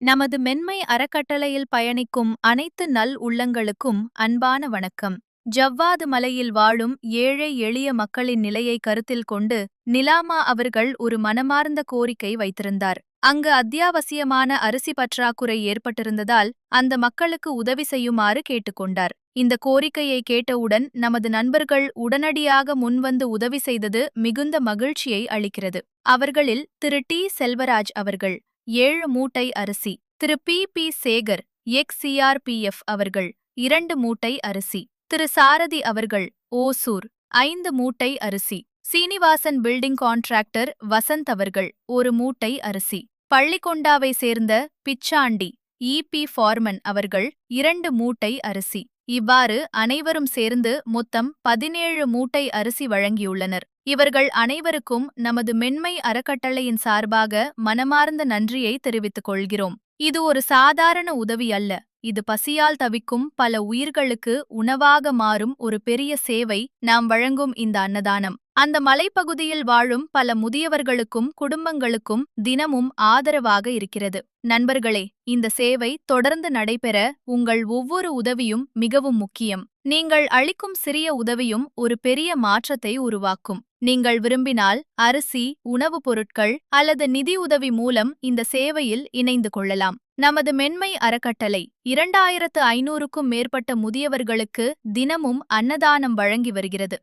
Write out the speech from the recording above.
நமது மென்மை அறக்கட்டளையில் பயணிக்கும் அனைத்து நல் உள்ளங்களுக்கும் அன்பான வணக்கம். ஜவ்வாது மலையில் வாழும் ஏழை எளிய மக்களின் நிலையை கருத்தில் கொண்டு நிலாமா அவர்கள் ஒரு மனமார்ந்த கோரிக்கை வைத்திருந்தார். அங்கு அத்தியாவசியமான அரிசி பற்றாக்குறை ஏற்பட்டிருந்ததால் அந்த மக்களுக்கு உதவி செய்யுமாறு கேட்டுக்கொண்டார். இந்த கோரிக்கையை கேட்டவுடன் நமது நண்பர்கள் உடனடியாக முன்வந்து உதவி செய்தது மிகுந்த மகிழ்ச்சியை அளிக்கிறது. அவர்களில் திரு டி செல்வராஜ் அவர்கள் 7 மூட்டை அரிசி, திரு பி சேகர் எக்ஸ்-சிஆர்பிஎஃப் அவர்கள் 2 மூட்டை அரிசி, திரு சாரதி அவர்கள் ஓசூர் 5 மூட்டை அரிசி, சீனிவாசன் பில்டிங் கான்ட்ராக்டர் வசந்த் அவர்கள் 1 மூட்டை அரிசி, பள்ளிக்கொண்டாவை சேர்ந்த பிச்சாண்டி இ.பி. ஃபார்மன் அவர்கள் 2 மூட்டை அரிசி. இவ்வாறு அனைவரும் சேர்ந்து மொத்தம் 17 மூட்டை அரிசி வழங்கியுள்ளனர். இவர்கள் அனைவருக்கும் நமது மென்மை அறக்கட்டளையின் சார்பாக மனமார்ந்த நன்றியை தெரிவித்துக் கொள்கிறோம். இது ஒரு சாதாரண உதவி அல்ல, இது பசியால் தவிக்கும் பல உயிர்களுக்கு உணவாக மாறும் ஒரு பெரிய சேவை. நாம் வழங்கும் இந்த அன்னதானம் அந்த மலைப்பகுதியில் வாழும் பல முதியவர்களுக்கும் குடும்பங்களுக்கும் தினமும் ஆதரவாக இருக்கிறது. நண்பர்களே, இந்த சேவை தொடர்ந்து நடைபெற உங்கள் ஒவ்வொரு உதவியும் மிகவும் முக்கியம். நீங்கள் அளிக்கும் சிறிய உதவியும் ஒரு பெரிய மாற்றத்தை உருவாக்கும். நீங்கள் விரும்பினால் அரிசி, உணவுப் பொருட்கள் அல்லது நிதி உதவி மூலம் இந்த சேவையில் இணைந்து கொள்ளலாம். நமது மென்மை அறக்கட்டளை 2500க்கும் மேற்பட்ட முதியவர்களுக்கு தினமும் அன்னதானம் வழங்கி வருகிறது.